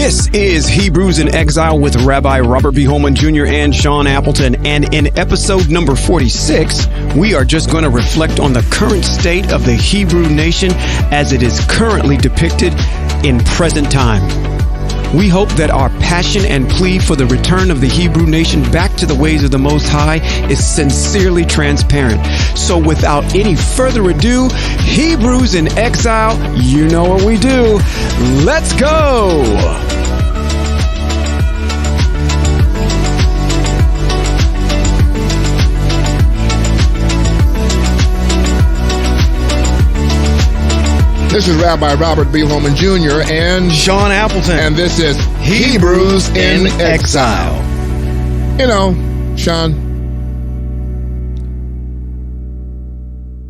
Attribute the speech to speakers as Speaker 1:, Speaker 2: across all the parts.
Speaker 1: This is Hebrews in Exile with Rabbi Robert B. Holman Jr. and Sean Appleton. And in episode number 46, we are just going to reflect on the current state of the Hebrew nation as it is currently depicted in present time. We hope that our passion and plea for the return of the Hebrew nation back to the ways of the Most High is sincerely transparent. So without any further ado, Hebrews in Exile, you know what we do. Let's go!
Speaker 2: This is Rabbi Robert B. Holman Jr. and
Speaker 1: Sean Appleton.
Speaker 2: And this is Hebrews in Exile. You know, Sean,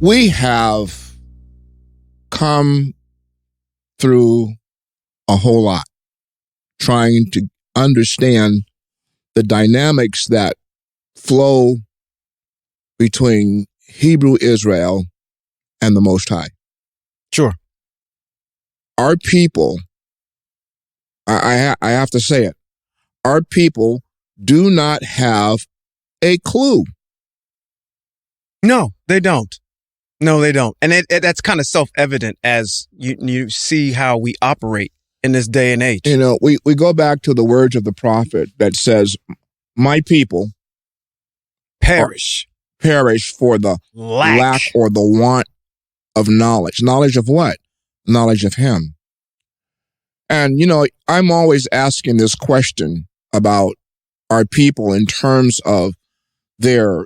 Speaker 2: we have come through a whole lot trying to understand the dynamics that flow between Hebrew Israel and the Most High.
Speaker 1: Sure.
Speaker 2: Our people, I have to say it, our people do not have a clue.
Speaker 1: No, they don't. No, they don't. And that's kind of self-evident as you see how we operate in this day and age.
Speaker 2: You know, we go back to the words of the prophet that says, my people
Speaker 1: perish
Speaker 2: for the lack or the want of knowledge. Knowledge of what? Knowledge of him. And, you know, I'm always asking this question about our people in terms of their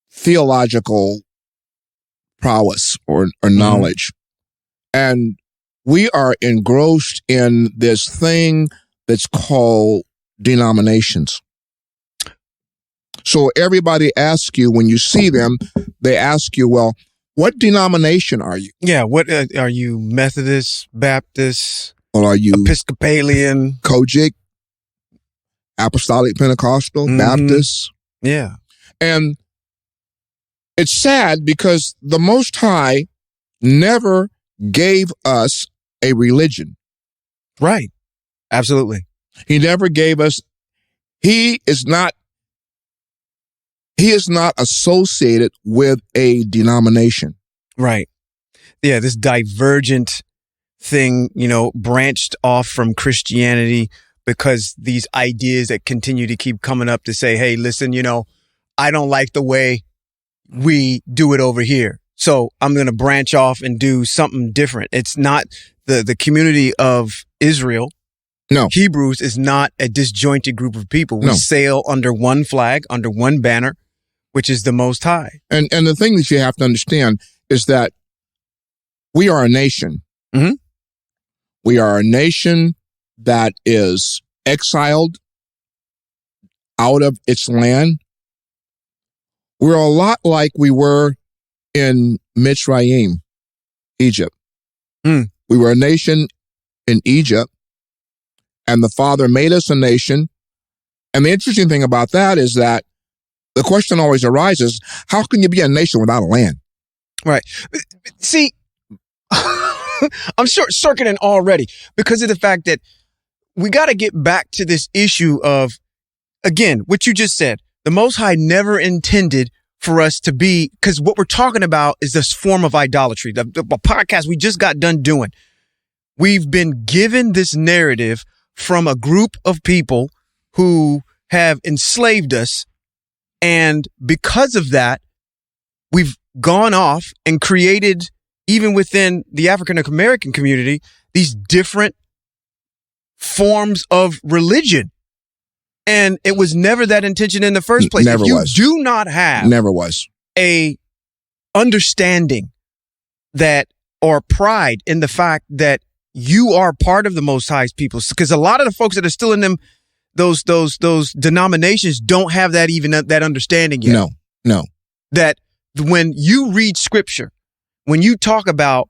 Speaker 2: theological prowess or knowledge. And we are engrossed in this thing that's called denominations. So everybody asks you, when you see them, they ask you, well, what denomination are you?
Speaker 1: Yeah, what are you? Methodist, Baptist,
Speaker 2: or are you
Speaker 1: Episcopalian,
Speaker 2: Kojic, Apostolic Pentecostal, Baptist?
Speaker 1: Yeah.
Speaker 2: And it's sad because the Most High never gave us a religion.
Speaker 1: Right. Absolutely.
Speaker 2: He never gave us, he is not associated with a denomination.
Speaker 1: Right. Yeah, this divergent thing, you know, branched off from Christianity because these ideas that continue to keep coming up to say, hey, listen, you know, I don't like the way we do it over here, so I'm going to branch off and do something different. It's not the community of Israel.
Speaker 2: No.
Speaker 1: Hebrews is not a disjointed group of people. We sail under one flag, under one banner, which is the Most High.
Speaker 2: And the thing that you have to understand is that we are a nation.
Speaker 1: Mm-hmm.
Speaker 2: We are a nation that is exiled out of its land. We're a lot like we were in Mitzrayim, Egypt. We were a nation in Egypt, and the Father made us a nation. And the interesting thing about that is that the question always arises, how can you be a nation without a land?
Speaker 1: Right. See, I'm short-circuiting already because of the fact that we got to get back to this issue of, again, what you just said. The Most High never intended for us to be, because what we're talking about is this form of idolatry. The podcast we just got done doing. We've been given this narrative from a group of people who have enslaved us. And because of that, we've gone off and created, even within the African American community, these different forms of religion. And it was never that intention in the first place.
Speaker 2: Never
Speaker 1: if you
Speaker 2: was.
Speaker 1: do not have
Speaker 2: Never was
Speaker 1: a understanding that, or pride in the fact that you are part of the Most High's people, because a lot of the folks that are still in them, those denominations don't have that, even that understanding yet.
Speaker 2: No.
Speaker 1: That when you read scripture, when you talk about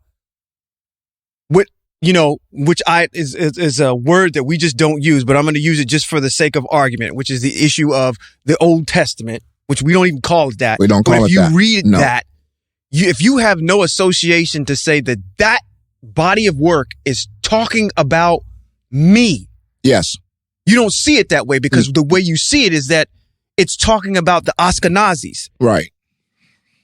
Speaker 1: what, you know, which is a word that we just don't use, but I'm going to use it just for the sake of argument, which is the issue of the Old Testament, which we don't even call it that.
Speaker 2: We don't call it that.
Speaker 1: But if you read that, if you have no association to say that body of work is talking about me.
Speaker 2: Yes.
Speaker 1: You don't see it that way because the way you see it is that it's talking about the Ashkenazis.
Speaker 2: Right.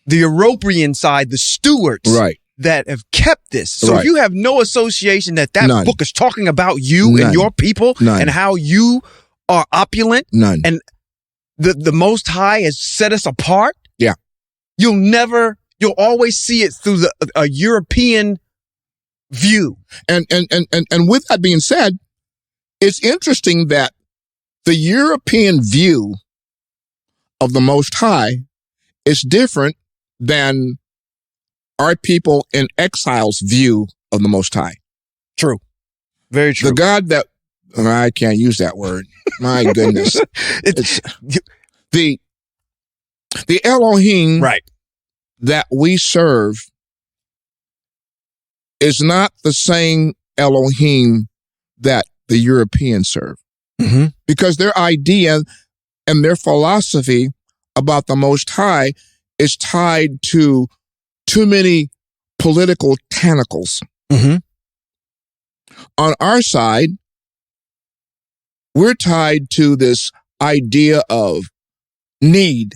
Speaker 1: The European side, the stewards.
Speaker 2: Right.
Speaker 1: That have kept this. So
Speaker 2: Right.
Speaker 1: you have no association that
Speaker 2: None.
Speaker 1: book is talking about you
Speaker 2: None.
Speaker 1: and your people
Speaker 2: None.
Speaker 1: and how you are opulent.
Speaker 2: None.
Speaker 1: And the Most High has set us apart.
Speaker 2: Yeah.
Speaker 1: You'll always see it through a European view.
Speaker 2: And with that being said, it's interesting that the European view of the Most High is different than our people in exile's view of the Most High.
Speaker 1: True. Very true.
Speaker 2: The God that, I can't use that word. My goodness. It's the Elohim
Speaker 1: right.
Speaker 2: that we serve is not the same Elohim that the Europeans serve.
Speaker 1: Mm-hmm.
Speaker 2: Because their idea and their philosophy about the Most High is tied to too many political tentacles.
Speaker 1: Mm-hmm.
Speaker 2: On our side, we're tied to this idea of need.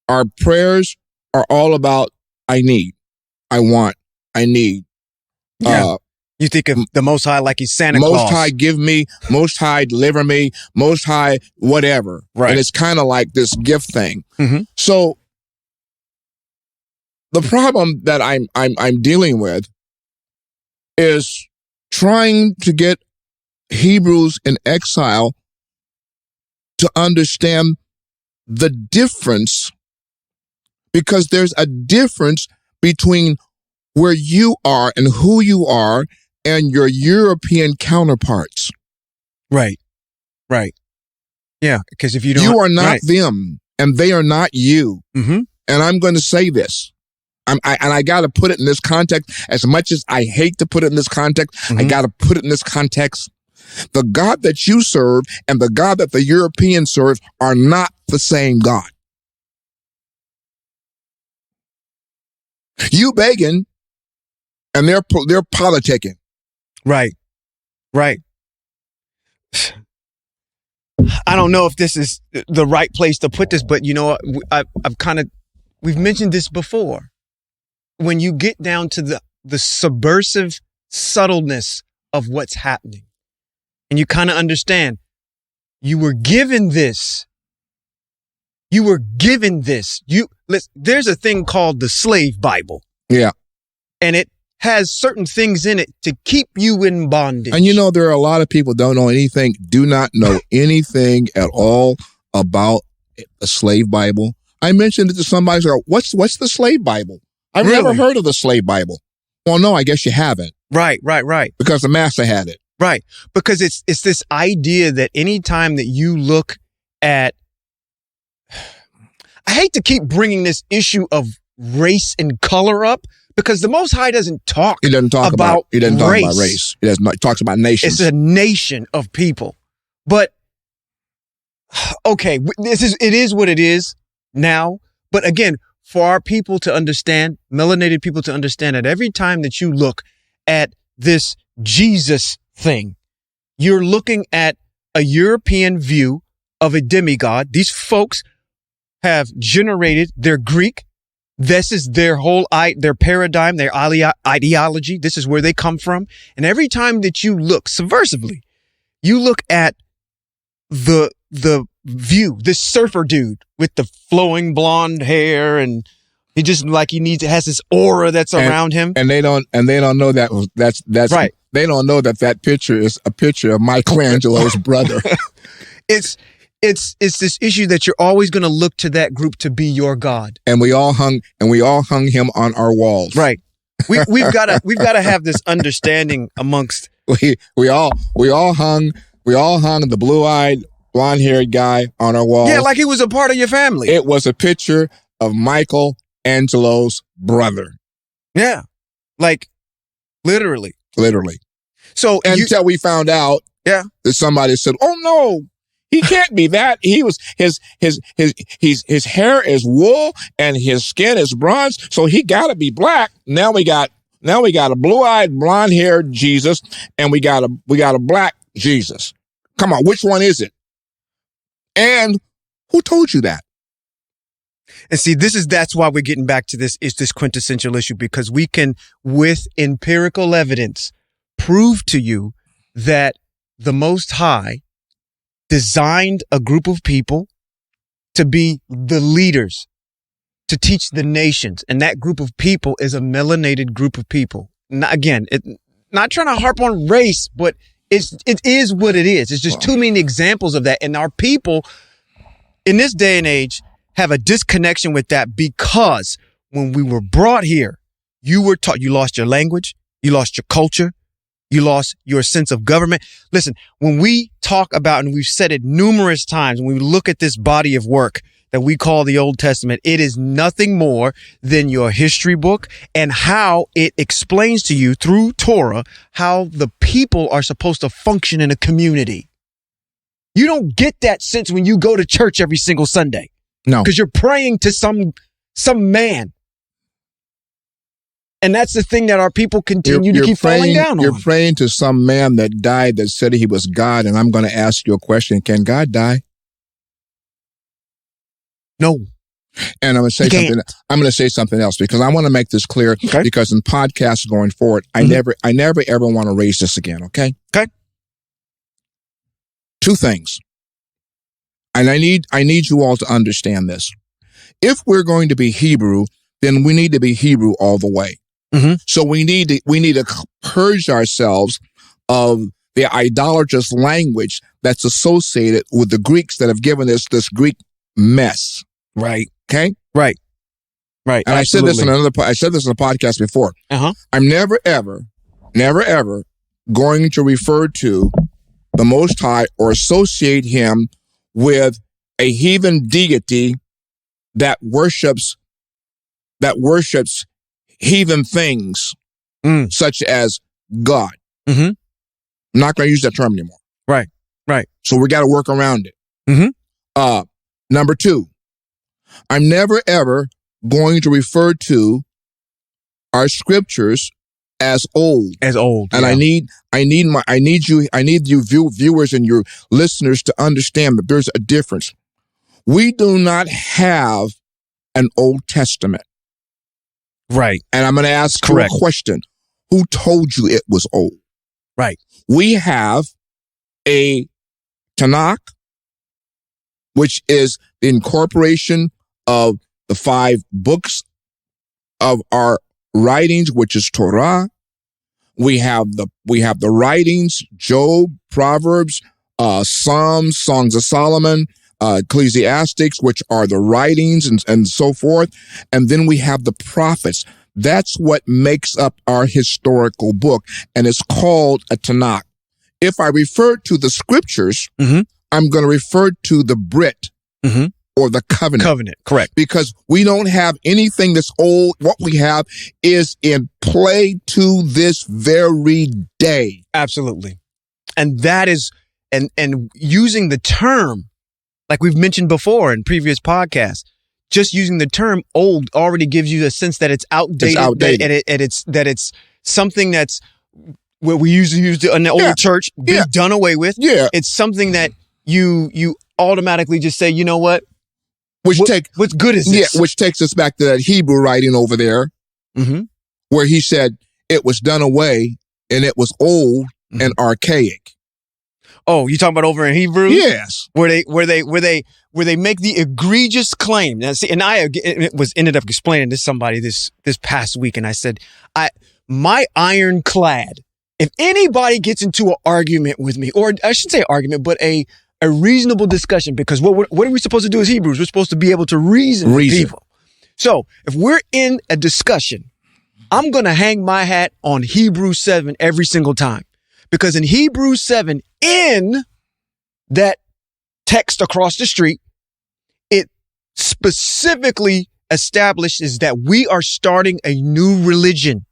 Speaker 2: Our prayers are all about I need, I want, I need.
Speaker 1: Yeah. You think of the Most High like he's Santa Claus.
Speaker 2: Most High give me, Most High deliver me, Most High whatever.
Speaker 1: Right.
Speaker 2: And it's kind of like this gift thing.
Speaker 1: Mm-hmm.
Speaker 2: So the problem that I'm dealing with is trying to get Hebrews in exile to understand the difference, because there's a difference between where you are and who you are and your European counterparts.
Speaker 1: Right. Right. Yeah. Because if you don't,
Speaker 2: you are not
Speaker 1: right.
Speaker 2: them and they are not you.
Speaker 1: Mm-hmm.
Speaker 2: And I'm going to say this. I got to put it in this context. As much as I hate to put it in this context,
Speaker 1: Mm-hmm.
Speaker 2: I got to put it in this context. The God that you serve and the God that the Europeans serve are not the same God. You begging, and they're politicking.
Speaker 1: Right. Right. I don't know if this is the right place to put this, but you know, we've mentioned this before. When you get down to the subversive subtleness of what's happening, and you kind of understand, you were given this. There's a thing called the slave Bible.
Speaker 2: Yeah.
Speaker 1: And it has certain things in it to keep you in bondage.
Speaker 2: And you know, there are a lot of people do not know anything at all about the slave Bible. I mentioned it to somebody, so what's the slave Bible? I've
Speaker 1: Really?
Speaker 2: never heard of the slave Bible. Well, no, I guess you haven't.
Speaker 1: Right.
Speaker 2: Because the master had it.
Speaker 1: Right. Because it's this idea that anytime that you look at, I hate to keep bringing this issue of race and color up, because the Most High doesn't talk.
Speaker 2: He doesn't talk about race. He talks about nations.
Speaker 1: It's a nation of people. But okay, it is what it is now. But again, for our people to understand, melanated people to understand that every time that you look at this Jesus thing, you're looking at a European view of a demigod. These folks have generated their Greek. This is their whole their paradigm, their ideology. This is where they come from. And every time that you look subversively, you look at the view, this surfer dude with the flowing blonde hair, and he just like has this aura that's around him.
Speaker 2: And they don't know that's
Speaker 1: right.
Speaker 2: They don't know that picture is a picture of Michelangelo's brother.
Speaker 1: It's this issue that you're always going to look to that group to be your God.
Speaker 2: And we all hung him on our walls.
Speaker 1: Right. We've got to have this understanding amongst.
Speaker 2: We all hung the blue-eyed, blonde-haired guy on our walls.
Speaker 1: Yeah, like he was a part of your family.
Speaker 2: It was a picture of Michelangelo's brother.
Speaker 1: Yeah. Like literally. So
Speaker 2: until we found out that somebody said, "Oh no, he can't be that. He was his hair is wool and his skin is bronze, so he got to be black." Now we got Now we got a blue-eyed, blonde-haired Jesus, and we got a black Jesus. Come on, which one is it? And who told you that?
Speaker 1: And see, that's why we're getting back to this quintessential issue, because we can, with empirical evidence, prove to you that the Most High designed a group of people to be the leaders, to teach the nations. And that group of people is a melanated group of people. Not trying to harp on race, but it is what it is. It's just too many examples of that. And our people in this day and age have a disconnection with that, because when we were brought here, you were taught, you lost your language, you lost your culture, you lost your sense of government. Listen, when we talk about, and we've said it numerous times, when we look at this body of work that we call the Old Testament, it is nothing more than your history book and how it explains to you through Torah how the people are supposed to function in a community. You don't get that sense when you go to church every single Sunday.
Speaker 2: No.
Speaker 1: Because you're praying to some man. And that's the thing that our people continue to keep falling down on.
Speaker 2: You're praying to some man that died that said he was God, and I'm going to ask you a question. Can God die?
Speaker 1: No.
Speaker 2: And I'm going to say something. I'm going to say something else, because I want to make this clear. Okay. Because in podcasts going forward, I never ever want to raise this again. Okay.
Speaker 1: Okay.
Speaker 2: Two things. And I need you all to understand this. If we're going to be Hebrew, then we need to be Hebrew all the way. Mm-hmm. So we need to purge ourselves of the idolatrous language that's associated with the Greeks that have given us this Greek mess.
Speaker 1: Right.
Speaker 2: Okay.
Speaker 1: Right. Right.
Speaker 2: And absolutely. I said this in a podcast before. I'm never ever going to refer to the Most High or associate him with a heathen deity that worships heathen things, such as God. Mm-hmm. I'm not going to use that term anymore.
Speaker 1: Right. Right.
Speaker 2: So we got to work around it. Mm-hmm. Number two, I'm never ever going to refer to our scriptures as old. And yeah. I need you viewers and your listeners to understand that there's a difference. We do not have an Old Testament.
Speaker 1: Right.
Speaker 2: And I'm going to ask you a question. Who told you it was old?
Speaker 1: Right.
Speaker 2: We have a Tanakh, which is the incorporation of the 5 books of our writings, which is Torah. We have the writings, Job, Proverbs, Psalms, Songs of Solomon, Ecclesiastics, which are the writings and so forth. And then we have the prophets. That's what makes up our historical book, and it's called a Tanakh. If I refer to the scriptures, I'm going to refer to the Brit or the covenant.
Speaker 1: Covenant, correct.
Speaker 2: Because we don't have anything that's old. What we have is in play to this very day.
Speaker 1: Absolutely. And that is, and using the term, like we've mentioned before in previous podcasts, just using the term old already gives you a sense that it's outdated. It's outdated. And it's something that's where we usually used it in the old church, be done away with. Yeah. It's something that you automatically just say, you know what? What's good is this?
Speaker 2: Yeah, which takes us back to that Hebrew writing over there, where he said it was done away and it was old and archaic.
Speaker 1: Oh, you talking about over in Hebrews?
Speaker 2: Yes.
Speaker 1: Where they make the egregious claim. Now, see, and I ended up explaining to somebody this past week, and I said, my ironclad. If anybody gets into an argument with me, or I shouldn't say argument, but a reasonable discussion, because what are we supposed to do as Hebrews? We're supposed to be able to reason with people. So if we're in a discussion, I'm going to hang my hat on Hebrews 7 every single time. Because in Hebrews 7, in that text across the street, it specifically establishes that we are starting a new religion.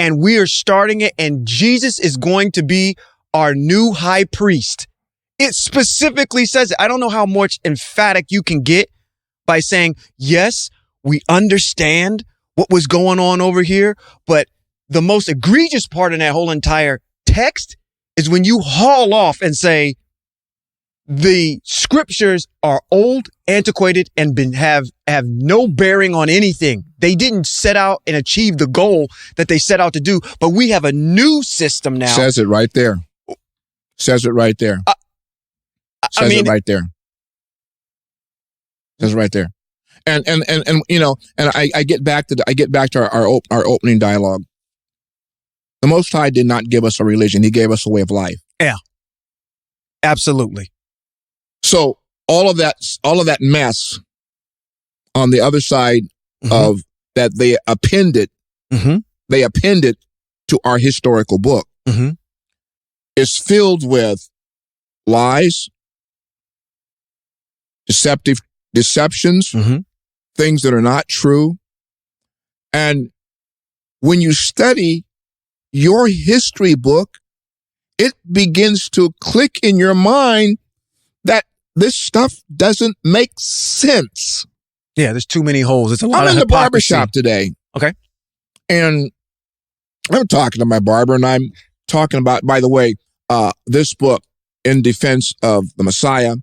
Speaker 1: And we are starting it, and Jesus is going to be our new high priest. It specifically says it. I don't know how much emphatic you can get by saying, yes, we understand what was going on over here. But the most egregious part in that whole entire text is when you haul off and say the scriptures are old, antiquated, and have no bearing on anything. They didn't set out and achieve the goal that they set out to do, but we have a new system now.
Speaker 2: Says it right there. Says it right there. Says it right there. Says it right there. And you know, and I get back to our opening dialogue. The Most High did not give us a religion; He gave us a way of life.
Speaker 1: Yeah, absolutely.
Speaker 2: So all of that mess on the other side of that they appended to our historical book is filled with lies, deceptions, things that are not true. And when you study your history book, it begins to click in your mind that this stuff doesn't make sense.
Speaker 1: Yeah, there's too many holes. It's a lot
Speaker 2: I'm
Speaker 1: of
Speaker 2: in the
Speaker 1: hypocrisy.
Speaker 2: barbershop today.
Speaker 1: Okay.
Speaker 2: And I'm talking to my barber, and I'm talking about, by the way, this book, In Defense of the Messiah,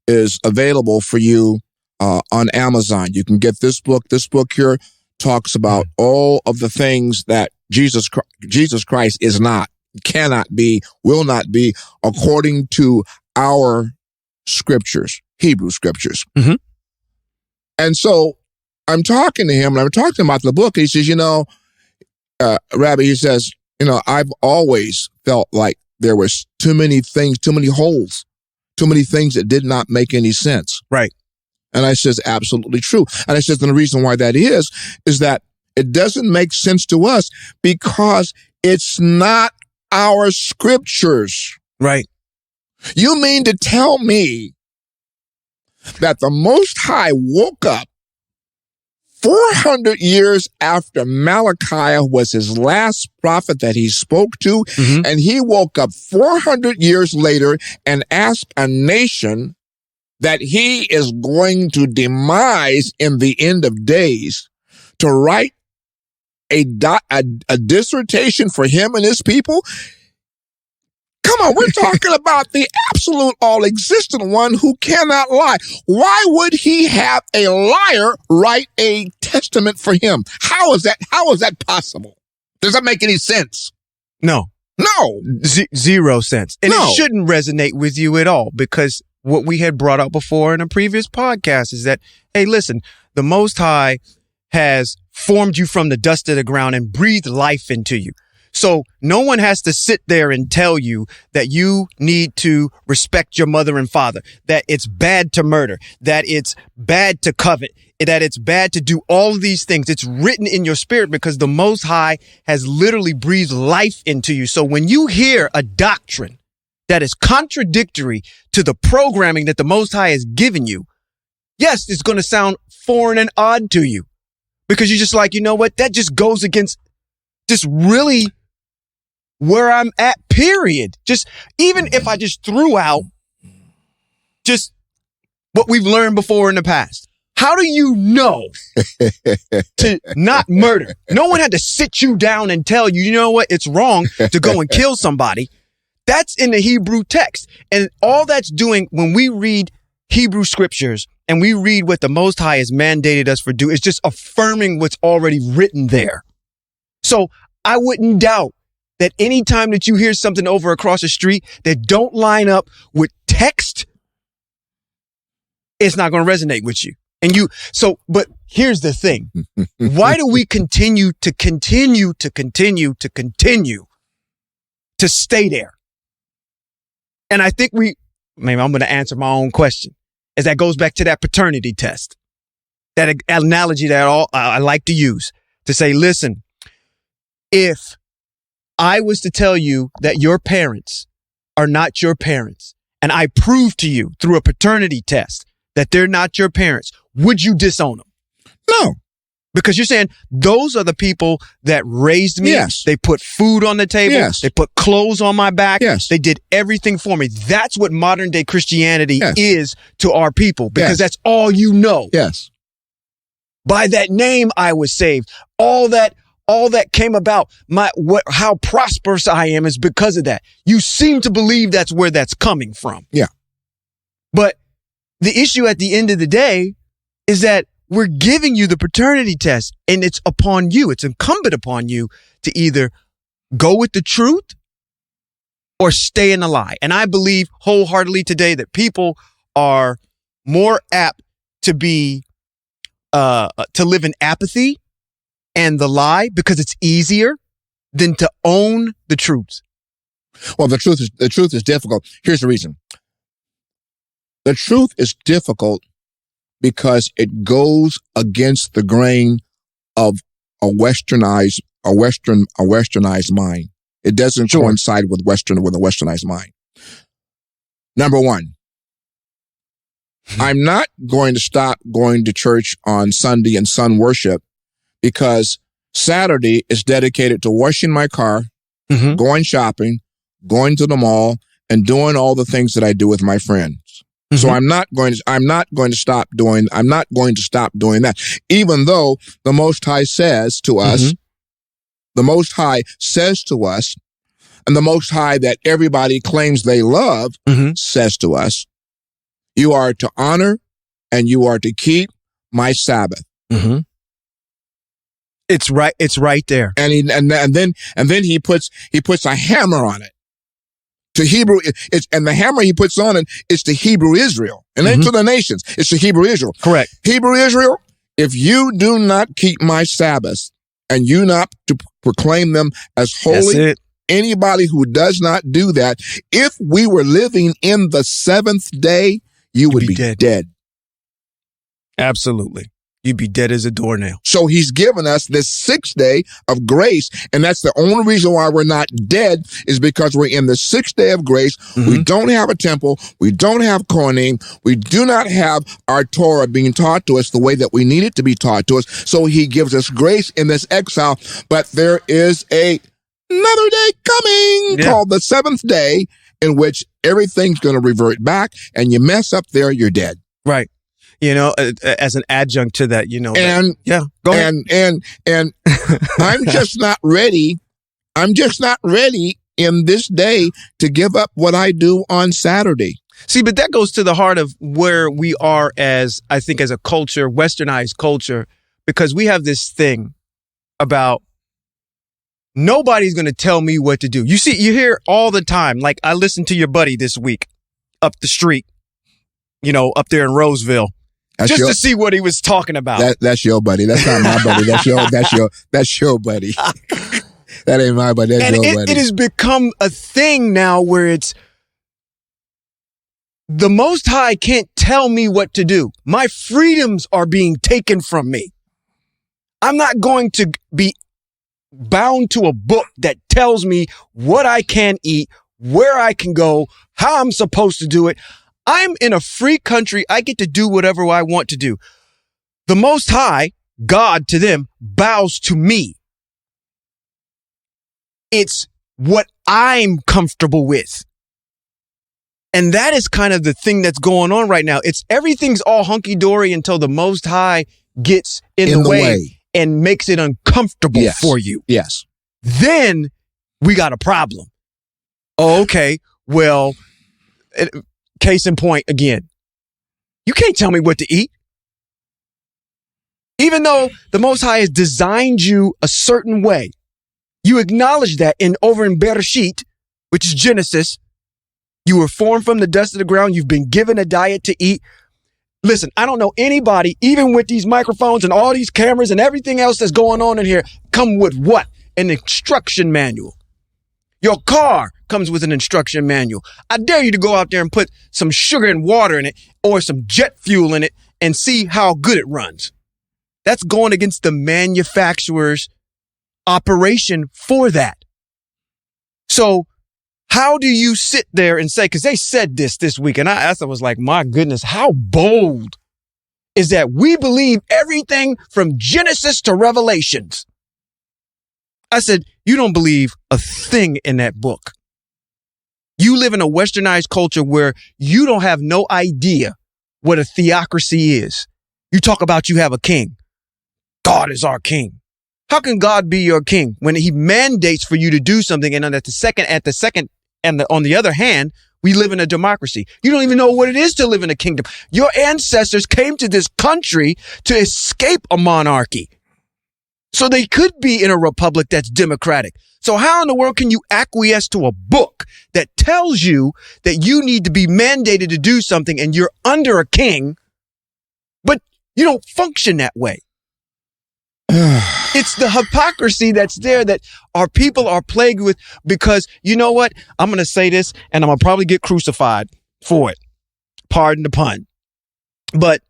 Speaker 2: is available for you on Amazon. You can get this book. This book here talks about all of the things that Jesus Christ is not, cannot be, will not be, according to our scriptures, Hebrew scriptures. And so I'm talking to him, and I'm talking about the book. And he says, Rabbi, he says, I've always felt like there was too many things, too many holes, too many things that did not make any sense.
Speaker 1: Right.
Speaker 2: And I says, absolutely true. And I says, and the reason why that is that it doesn't make sense to us because it's not our scriptures.
Speaker 1: Right.
Speaker 2: You mean to tell me that the Most High woke up 400 years after Malachi was his last prophet that he spoke to, and he woke up 400 years later and asked a nation that he is going to demise in the end of days to write a dissertation for him and his people? Come on, we're talking about the absolute all-existent one who cannot lie. Why would he have a liar write a testament for him? How is that possible? Does that make any sense?
Speaker 1: No. Zero sense. And it shouldn't resonate with you at all, because what we had brought up before in a previous podcast is that, hey, listen, the Most High has formed you from the dust of the ground and breathed life into you. So no one has to sit there and tell you that you need to respect your mother and father, that it's bad to murder, that it's bad to covet, that it's bad to do all of these things. It's written in your spirit because the Most High has literally breathed life into you. So when you hear a doctrine that is contradictory to the programming that the Most High has given you, yes, it's going to sound foreign and odd to you because you're just like, you know what? That just goes against just really where I'm at, period. Just even if I just threw out just what we've learned before in the past. How do you know to not murder? No one had to sit you down and tell you, you know what? It's wrong to go and kill somebody. That's in the Hebrew text. And all that's doing when we read Hebrew scriptures and we read what the Most High has mandated us for do is just affirming what's already written there. So I wouldn't doubt that anytime that you hear something over across the street that don't line up with text, it's not going to resonate with you. But here's the thing. Why do we continue to stay there? And I think maybe I'm going to answer my own question, as that goes back to that paternity test, that analogy that I like to use to say, listen, if I was to tell you that your parents are not your parents, and I prove to you through a paternity test that they're not your parents, would you disown them?
Speaker 2: No.
Speaker 1: Because you're saying those are the people that raised me.
Speaker 2: Yes.
Speaker 1: They put food on the table.
Speaker 2: Yes.
Speaker 1: They put clothes on my back.
Speaker 2: Yes.
Speaker 1: They did everything for me. That's what modern day Christianity is to our people, because that's all you know.
Speaker 2: Yes.
Speaker 1: By that name, I was saved. All that came about, how prosperous I am is because of that. You seem to believe that's where that's coming from.
Speaker 2: Yeah.
Speaker 1: But the issue at the end of the day is that we're giving you the paternity test, and it's upon you. It's incumbent upon you to either go with the truth or stay in the lie. And I believe wholeheartedly today that people are more apt to be, to live in apathy and the lie because it's easier than to own the truths.
Speaker 2: Well, the truth is difficult. Here's the reason. The truth is difficult because it goes against the grain of a westernized mind. It doesn't coincide with a westernized mind. Number one, I'm not going to stop going to church on Sunday and sun worship because Saturday is dedicated to washing my car, going shopping, going to the mall, and doing all the things that I do with my friends. So I'm not going to stop doing that. Even though the Most High says to us, and the Most High that everybody claims they love says to us, you are to honor and you are to keep my Sabbath.
Speaker 1: It's right. It's right there.
Speaker 2: And then he puts a hammer on it. To Hebrew, and the hammer he puts on it is to Hebrew Israel. And then to the nations, it's to Hebrew Israel.
Speaker 1: Correct.
Speaker 2: Hebrew Israel, if you do not keep my Sabbaths and you not to proclaim them as holy, anybody who does not do that, if we were living in the seventh day, you would be dead.
Speaker 1: Absolutely. You'd be dead as a doornail.
Speaker 2: So he's given us this 6th day of grace. And that's the only reason why we're not dead is because we're in the 6th day of grace. We don't have a temple. We don't have Kohanim. We do not have our Torah being taught to us the way that we need it to be taught to us. So he gives us grace in this exile. But there is another day coming called the 7th day in which everything's going to revert back. And you mess up there, you're dead.
Speaker 1: Right. You know, as an adjunct to that, you know.
Speaker 2: Go ahead. And I'm just not ready. I'm just not ready in this day to give up what I do on Saturday.
Speaker 1: See, but that goes to the heart of where we are as a culture, westernized culture, because we have this thing about nobody's going to tell me what to do. You hear all the time, like I listened to your buddy this week up the street, up there in Roseville. To see what he was talking about.
Speaker 2: That's your buddy. That's not my buddy. That's your buddy. That ain't my buddy. That's your buddy.
Speaker 1: It has become a thing now where it's the Most High can't tell me what to do. My freedoms are being taken from me. I'm not going to be bound to a book that tells me what I can eat, where I can go, how I'm supposed to do it. I'm in a free country. I get to do whatever I want to do. The Most High, God to them, bows to me. It's what I'm comfortable with. And that is kind of the thing that's going on right now. Everything's all hunky-dory until the Most High gets in the way and makes it uncomfortable for you.
Speaker 2: Yes.
Speaker 1: Then we got a problem. Oh, okay. Well, case in point again, you can't tell me what to eat. Even though the Most High has designed you a certain way, you acknowledge that over in Bereshit, which is Genesis, you were formed from the dust of the ground. You've been given a diet to eat. Listen, I don't know anybody, even with these microphones and all these cameras and everything else that's going on in here, come with what? An instruction manual. Your car comes with an instruction manual. I dare you to go out there and put some sugar and water in it or some jet fuel in it and see how good it runs. That's going against the manufacturer's operation for that. So how do you sit there and say, because they said this week, and I was like, my goodness, how bold is that we believe everything from Genesis to Revelations. I said, you don't believe a thing in that book. You live in a westernized culture where you don't have no idea what a theocracy is. You talk about you have a king. God is our king. How can God be your king when he mandates for you to do something? And on the other hand, we live in a democracy. You don't even know what it is to live in a kingdom. Your ancestors came to this country to escape a monarchy, so they could be in a republic that's democratic. So how in the world can you acquiesce to a book that tells you that you need to be mandated to do something and you're under a king, but you don't function that way? It's the hypocrisy that's there that our people are plagued with, because you know what? I'm going to say this and I'm going to probably get crucified for it. Pardon the pun. But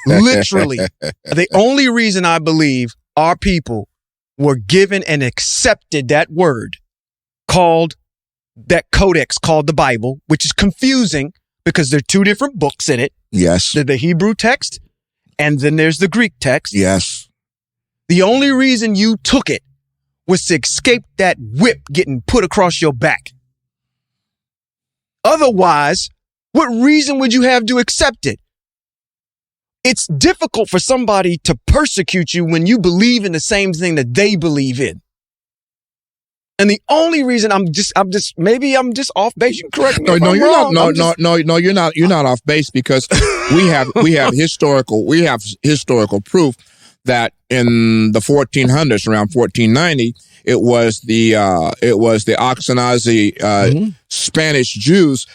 Speaker 1: literally, the only reason I believe our people were given and accepted that word called, that codex called the Bible, which is confusing because there are two different books in it.
Speaker 2: Yes.
Speaker 1: There's the Hebrew text and then there's the Greek text.
Speaker 2: Yes.
Speaker 1: The only reason you took it was to escape that whip getting put across your back. Otherwise, what reason would you have to accept it? It's difficult for somebody to persecute you when you believe in the same thing that they believe in. And the only reason maybe I'm just off base. You can correct me.
Speaker 2: No, you're wrong. No, you're not. You're not off base, because we have historical proof that in the 1400s, around 1490, it was the Ashkenazi Spanish Jews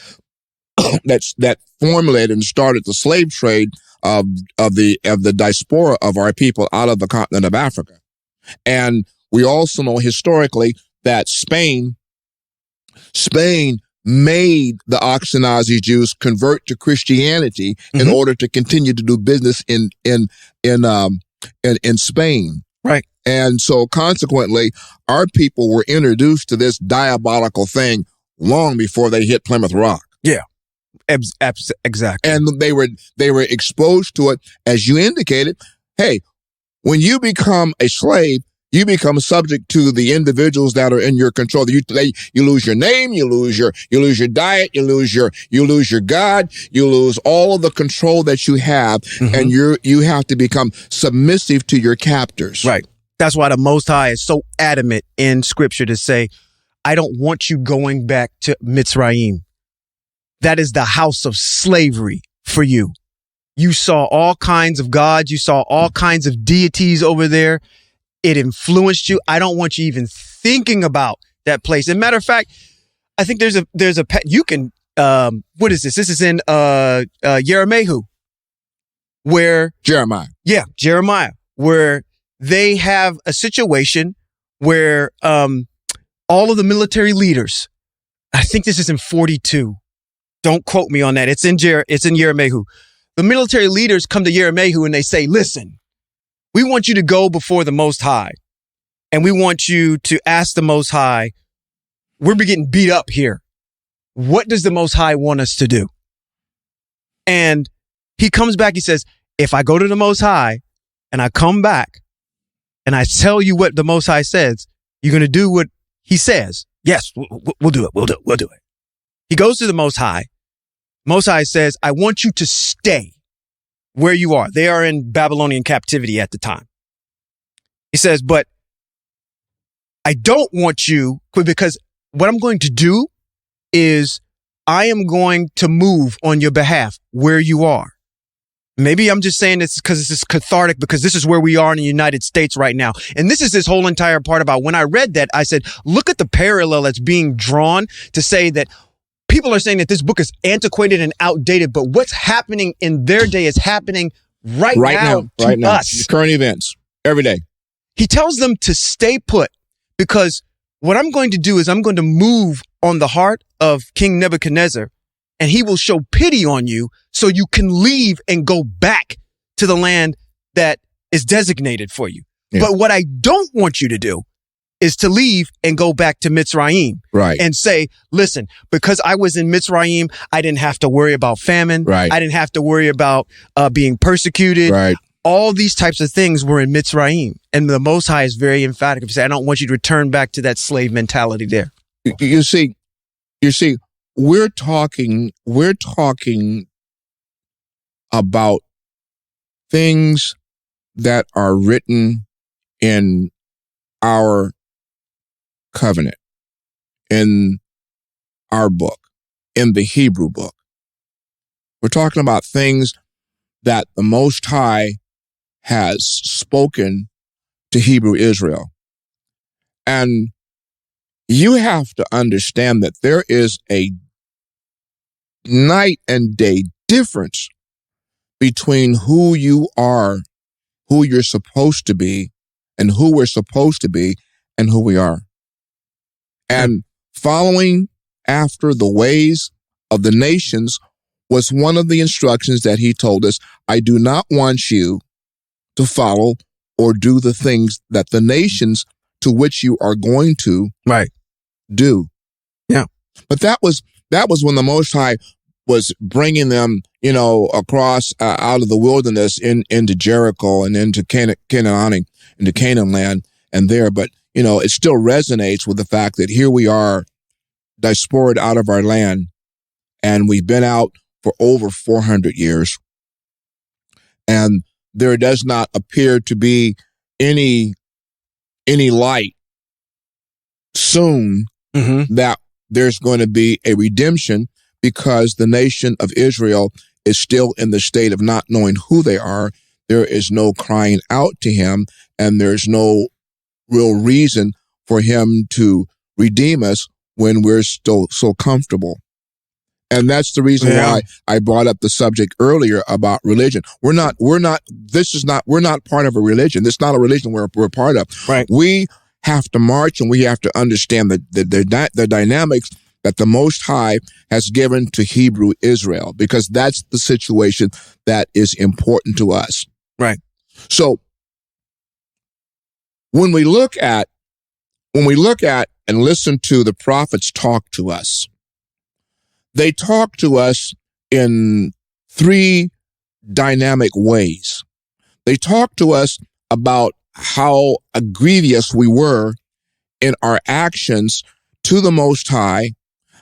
Speaker 2: that formulated and started the slave trade of the diaspora of our people out of the continent of Africa. And we also know historically that Spain made the Ashkenazi Jews convert to Christianity in order to continue to do business in Spain.
Speaker 1: Right.
Speaker 2: And so consequently, our people were introduced to this diabolical thing long before they hit Plymouth Rock.
Speaker 1: Yeah. Exactly.
Speaker 2: And they were exposed to it, as you indicated. Hey, when you become a slave, you become subject to the individuals that are in your control. You lose your name, you lose your diet, you lose your God, you lose all of the control that you have, and you have to become submissive to your captors.
Speaker 1: Right. That's why the Most High is so adamant in Scripture to say, I don't want you going back to Mitzrayim. That is the house of slavery for you. You saw all kinds of gods. You saw all kinds of deities over there. It influenced you. I don't want you even thinking about that place. As a matter of fact, I think there's a you can, what is this? This is in, Jeremiah, where
Speaker 2: Jeremiah,
Speaker 1: where they have a situation where, all of the military leaders, I think this is in 42. Don't quote me on that. It's in Jeremiah. The military leaders come to Jeremiah and they say, listen, we want you to go before the Most High, and we want you to ask the Most High, we're getting beat up here. What does the Most High want us to do? And he comes back, he says, if I go to the Most High and I come back and I tell you what the Most High says, you're going to do what he says. Yes, we'll do it. We'll do it. He goes to the Most High. Most High says, I want you to stay where you are. They are in Babylonian captivity at the time. He says, but I don't want you, because what I'm going to do is I am going to move on your behalf where you are. Maybe I'm just saying this because this is cathartic, because this is where we are in the United States right now. And this is this whole entire part about when I read that, I said, look at the parallel that's being drawn to say that people are saying that this book is antiquated and outdated, but what's happening in their day is happening right now to us.
Speaker 2: Current events, every day.
Speaker 1: He tells them to stay put, because what I'm going to do is I'm going to move on the heart of King Nebuchadnezzar, and he will show pity on you so you can leave and go back to the land that is designated for you. Yeah. But what I don't want you to do is to leave and go back to Mitzrayim.
Speaker 2: Right.
Speaker 1: And say, listen, because I was in Mitzrayim, I didn't have to worry about famine.
Speaker 2: Right.
Speaker 1: I didn't have to worry about being persecuted.
Speaker 2: Right.
Speaker 1: All these types of things were in Mitzrayim. And the Most High is very emphatic of saying, I don't want you to return back to that slave mentality there.
Speaker 2: You see, we're talking about things that are written in our covenant, in our book, in the Hebrew book. We're talking about things that the Most High has spoken to Hebrew Israel. And you have to understand that there is a night and day difference between who you are, who you're supposed to be, and who we're supposed to be, and who we are. And following after the ways of the nations was one of the instructions that he told us. I do not want you to follow or do the things that the nations to which you are going to do.
Speaker 1: Yeah.
Speaker 2: But that was when the Most High was bringing them, across out of the wilderness into Jericho and into into Canaan land and there. But, it still resonates with the fact that here we are, diasporaed out of our land, and we've been out for over 400 years. And there does not appear to be any light soon that there's going to be a redemption, because the nation of Israel is still in the state of not knowing who they are. There is no crying out to him, and there's no real reason for him to redeem us when we're still so comfortable. And that's the reason why I brought up the subject earlier about religion. We're not part of a religion. This is not a religion we're part of.
Speaker 1: Right.
Speaker 2: We have to march, and we have to understand the dynamics that the Most High has given to Hebrew Israel, because that's the situation that is important to us.
Speaker 1: Right.
Speaker 2: So when we look at and listen to the prophets talk to us, they talk to us in three dynamic ways. They talk to us about how grievous we were in our actions to the Most High,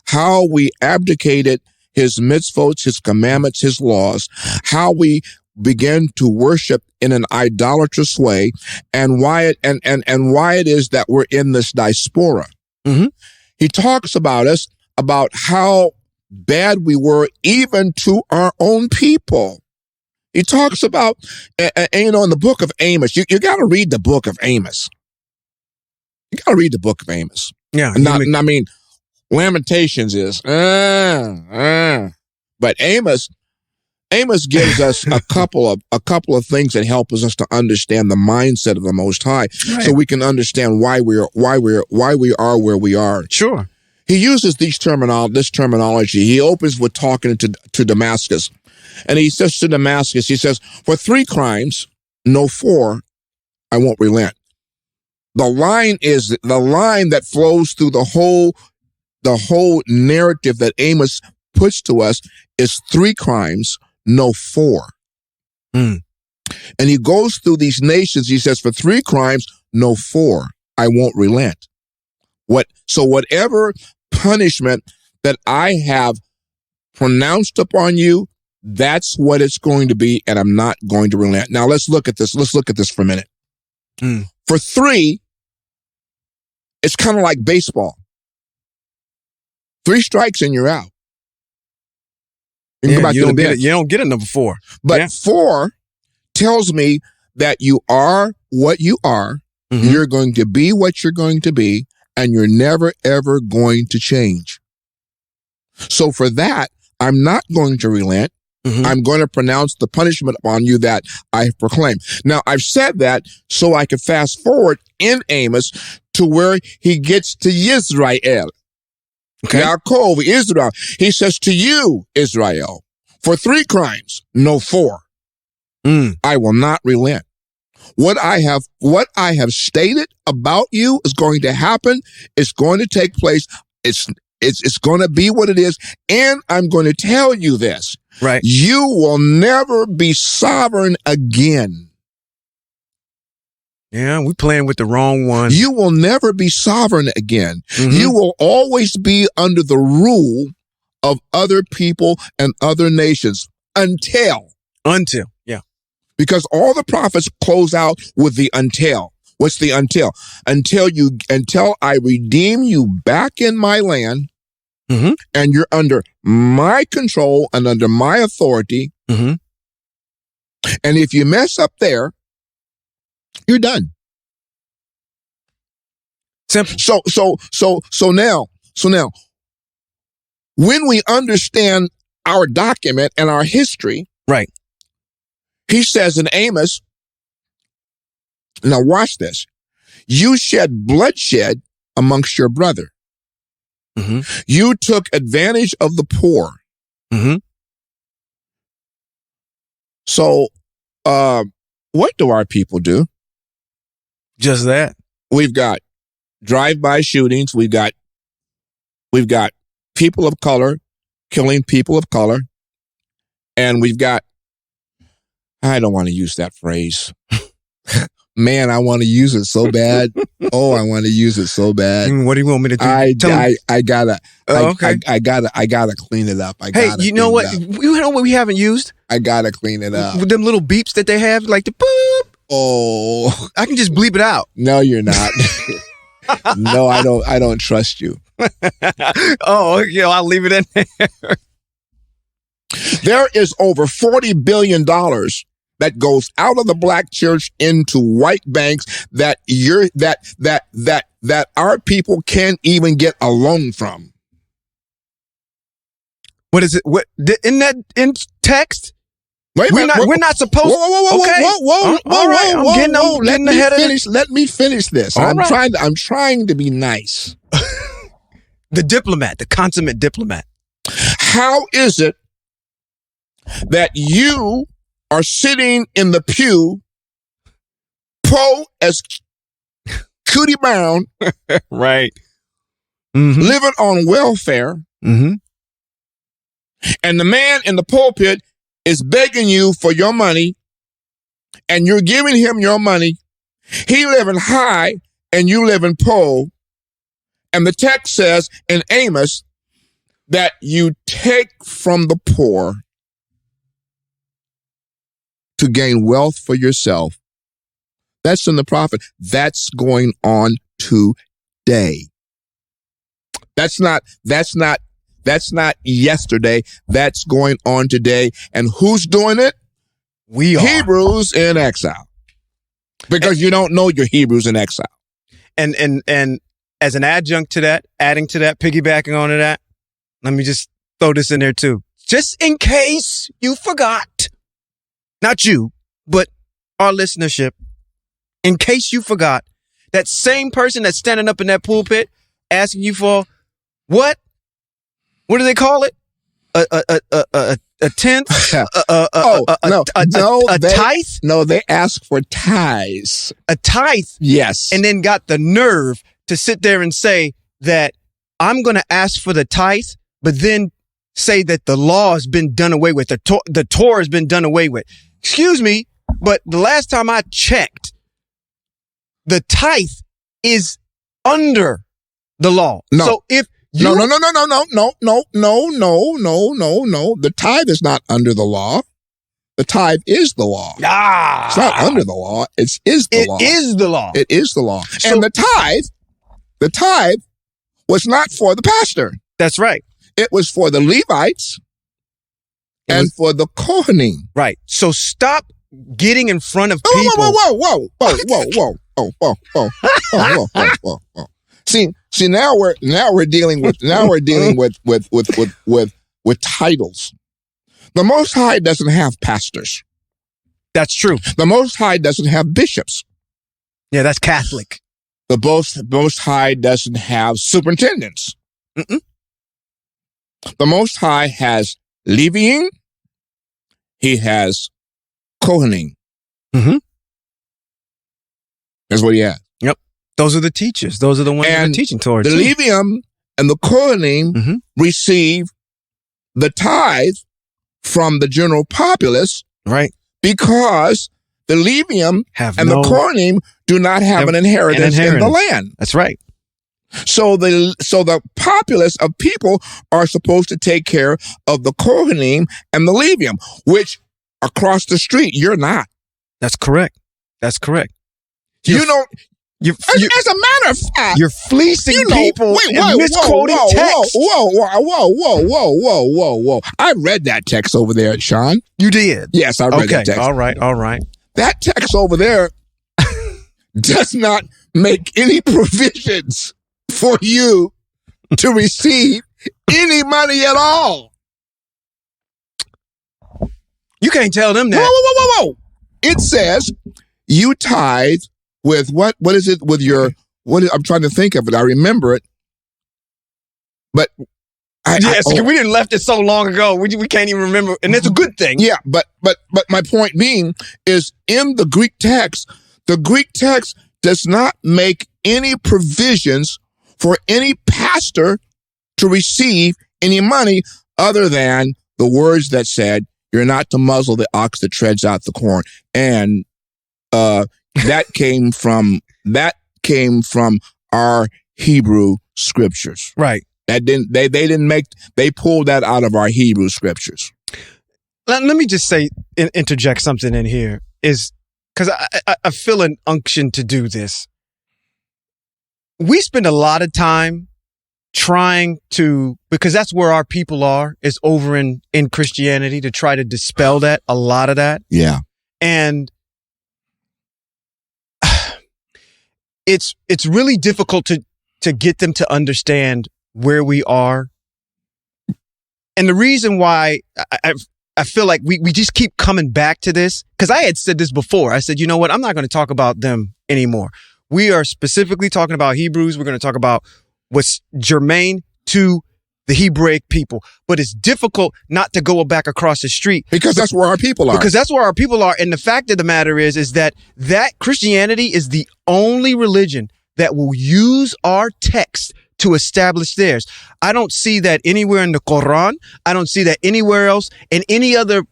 Speaker 2: how we abdicated his mitzvot, his commandments, his laws, how we began to worship in an idolatrous way, and why it is that we're in this diaspora. He talks about us, about how bad we were even to our own people. He talks about, in the book of Amos, you got to read the book of Amos. You got to read the book of Amos.
Speaker 1: Yeah.
Speaker 2: Lamentations is, but Amos gives us a couple of things that help us to understand the mindset of the Most High, so we can understand why we are where we are.
Speaker 1: Sure.
Speaker 2: He uses this terminology. He opens with talking to Damascus, and he says to Damascus, he says, "For 3 crimes, no 4, I won't relent." The line that flows through the whole narrative that Amos puts to us is 3 crimes, no 4. And he goes through these nations. He says, for 3 crimes, no 4, I won't relent. So whatever punishment that I have pronounced upon you, that's what it's going to be, and I'm not going to relent. Now let's look at this. Let's look at this for a minute. For 3, it's kind of like baseball. 3 strikes and you're out. You
Speaker 1: don't get a number 4.
Speaker 2: But 4 tells me that you are what you are. You're going to be what you're going to be, and you're never, ever going to change. So for that, I'm not going to relent. I'm going to pronounce the punishment upon you that I have proclaimed. Now, I've said that so I could fast forward in Amos to where he gets to Yisrael.
Speaker 1: Okay.
Speaker 2: Yaakov, Israel. He says to you, Israel, for 3 crimes, no 4. I will not relent. What I have stated about you is going to happen. It's going to take place. It's going to be what it is. And I'm going to tell you this.
Speaker 1: Right.
Speaker 2: You will never be sovereign again.
Speaker 1: Yeah, we're playing with the wrong one.
Speaker 2: You will never be sovereign again. You will always be under the rule of other people and other nations until.
Speaker 1: Yeah.
Speaker 2: Because all the prophets close out with the until. What's the until? Until I redeem you back in my land, and you're under my control and under my authority. And if you mess up there, you're done.
Speaker 1: Simple.
Speaker 2: So now, when we understand our document and our history,
Speaker 1: right?
Speaker 2: He says in Amos, now watch this, you shed bloodshed amongst your brother. You took advantage of the poor. So, what do our people do?
Speaker 1: Just that.
Speaker 2: We've got drive-by shootings. We've got people of color killing people of color. And we've got, I don't want to use that phrase. Man, I want to use it so bad. Oh, I want to use it so bad.
Speaker 1: What do you want me to do?
Speaker 2: I gotta clean it up.
Speaker 1: Hey, you know what? You know what we haven't used?
Speaker 2: I gotta clean it up.
Speaker 1: With them little beeps that they have, like the boop.
Speaker 2: Oh,
Speaker 1: I can just bleep it out.
Speaker 2: No, you're not. No, I don't trust you.
Speaker 1: Oh, I'll leave it in there.
Speaker 2: There is over $40 billion that goes out of the black church into white banks that our people can't even get a loan from.
Speaker 1: What is it? What in text?
Speaker 2: Wait a minute.
Speaker 1: We're not supposed.
Speaker 2: Whoa!
Speaker 1: All right, I'm getting ahead of it.
Speaker 2: Let me finish this. I'm trying to be nice.
Speaker 1: The diplomat, the consummate diplomat.
Speaker 2: How is it that you are sitting in the pew, Poe as Cootie Brown,
Speaker 1: right?
Speaker 2: Living on welfare, and the man in the pulpit is begging you for your money, and you're giving him your money. He living high, and you living Poe. And the text says in Amos that you take from the poor to gain wealth for yourself. That's in the prophet. That's going on today. That's not yesterday. That's going on today. And who's doing it?
Speaker 1: We are.
Speaker 2: Hebrews in exile. Because you don't know your Hebrews in exile.
Speaker 1: And as an adjunct to that, adding to that, piggybacking onto that, let me just throw this in there too. Just in case you forgot. Not you, but our listenership. In case you forgot, that same person that's standing up in that pulpit asking you for what? What do they call it? A tenth? A tithe?
Speaker 2: No, they ask for tithes.
Speaker 1: A tithe?
Speaker 2: Yes.
Speaker 1: And then got the nerve to sit there and say that I'm going to ask for the tithe, but then say that the law has been done away with. The Torah has been done away with. Excuse me, but the last time I checked, the tithe is under the law.
Speaker 2: No.
Speaker 1: So if you...
Speaker 2: No. The tithe is not under the law. The tithe is the law. It's not under the law. It is the law.
Speaker 1: It is the law.
Speaker 2: It is the law. So, and the tithe was not for the pastor.
Speaker 1: That's right.
Speaker 2: It was for the Levites and for the Kohanim.
Speaker 1: Right. So stop getting in front of people.
Speaker 2: Whoa. See, now we're dealing with titles. The Most High doesn't have pastors.
Speaker 1: That's true.
Speaker 2: The Most High doesn't have bishops.
Speaker 1: Yeah, that's Catholic.
Speaker 2: The Most High doesn't have superintendents. The Most High has Leviim. He has Kohanim. That's what he has.
Speaker 1: Yep. Those are the teachers. Those are the ones that are teaching towards.
Speaker 2: The Leviim and the Kohanim receive the tithe from the general populace.
Speaker 1: Right.
Speaker 2: Because the Levium and the Kohanim do not have an inheritance in the land.
Speaker 1: That's right.
Speaker 2: So the populace of people are supposed to take care of the Kohanim and the Levium, which across the street, you're not.
Speaker 1: That's correct. That's correct.
Speaker 2: You're,
Speaker 1: You know,
Speaker 2: as a matter of fact,
Speaker 1: you're fleecing people and misquoting text.
Speaker 2: Whoa. I read that text over there, Sean.
Speaker 1: You did?
Speaker 2: Yes, I read that text.
Speaker 1: All right.
Speaker 2: That text over there does not make any provisions for you to receive any money at all.
Speaker 1: You can't tell them that.
Speaker 2: Whoa. It says you tithe with what? What is it with your, I'm trying to think of it. I remember it. But
Speaker 1: we didn't left it so long ago. We can't even remember. And it's a good thing.
Speaker 2: Yeah, but my point being is in the Greek text does not make any provisions for any pastor to receive any money other than the words that said, you're not to muzzle the ox that treads out the corn. And that came from our Hebrew scriptures.
Speaker 1: Right.
Speaker 2: That they pulled that out of our Hebrew scriptures.
Speaker 1: Let me just say, interject something in here, is because I feel an unction to do this. We spend a lot of time trying to, because that's where our people are, is over in Christianity, to try to dispel that, a lot of that.
Speaker 2: Yeah.
Speaker 1: And it's really difficult to get them to understand where we are. And the reason why I feel like we just keep coming back to this, because I had said this before. I said, you know what? I'm not going to talk about them anymore. We are specifically talking about Hebrews. We're going to talk about what's germane to the Hebraic people. But it's difficult not to go back across the street.
Speaker 2: Because that's where our people are.
Speaker 1: Because that's where our people are. And the fact of the matter is that Christianity is the only religion that will use our text to establish theirs. I don't see that anywhere in the Quran. I don't see that anywhere else in any other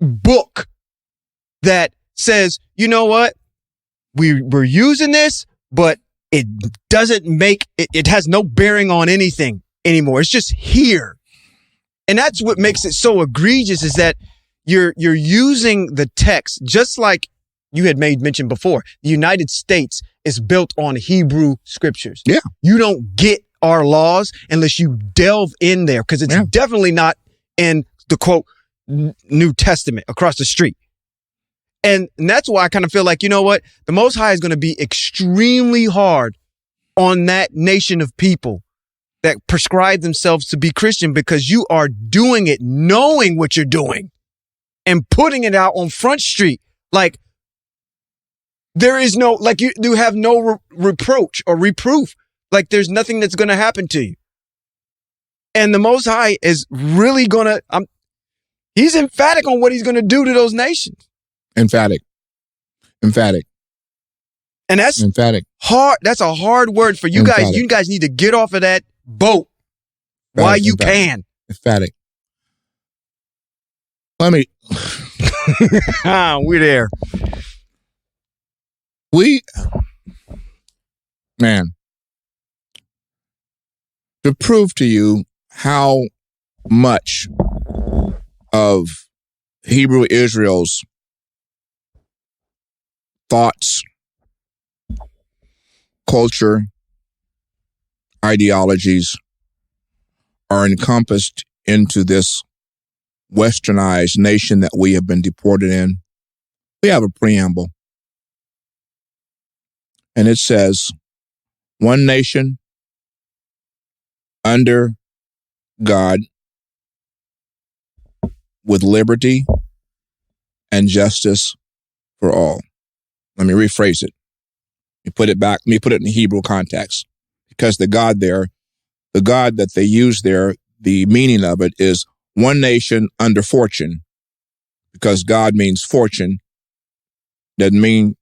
Speaker 1: book that says, you know what? We're using this, but it doesn't make it has no bearing on anything anymore. It's just here. And that's what makes it so egregious, is that you're using the text, just like you had made mention before. The United States is built on Hebrew scriptures.
Speaker 2: Yeah.
Speaker 1: You don't get our laws unless you delve in there, because it's definitely not in the quote New Testament across the street. And that's why I kind of feel like, you know what? The Most High is going to be extremely hard on that nation of people that prescribe themselves to be Christian, because you are doing it knowing what you're doing and putting it out on Front Street. Like, there is no, like, you have no reproach or reproof. Like, there's nothing that's going to happen to you. And the Most High is really going to, he's emphatic on what he's going to do to those nations.
Speaker 2: Emphatic.
Speaker 1: And that's
Speaker 2: emphatic.
Speaker 1: Hard. That's a hard word for you guys. You guys need to get off of that boat while you can.
Speaker 2: Emphatic. Let me.
Speaker 1: We're there.
Speaker 2: To prove to you how much of Hebrew Israel's thoughts, culture, ideologies are encompassed into this westernized nation that we have been deported in, we have a preamble. And it says, one nation under God, with liberty and justice for all. Let me rephrase it. Let me put it in Hebrew context. Because the God that they use there, the meaning of it is one nation under fortune. Because God means fortune. Doesn't mean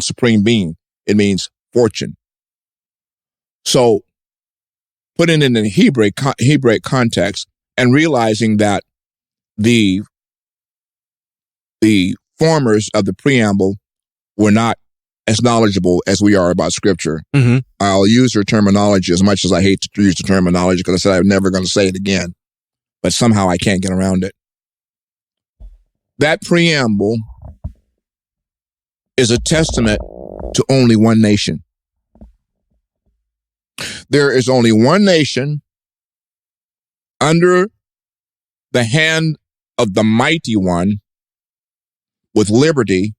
Speaker 2: supreme being. It means fortune. So, putting it in the Hebrew context and realizing that the formers of the preamble were not as knowledgeable as we are about scripture. Mm-hmm. I'll use your terminology as much as I hate to use the terminology, because I said I'm never going to say it again, but somehow I can't get around it. That preamble is a testament to only one nation. There is only one nation under the hand of the mighty one with liberty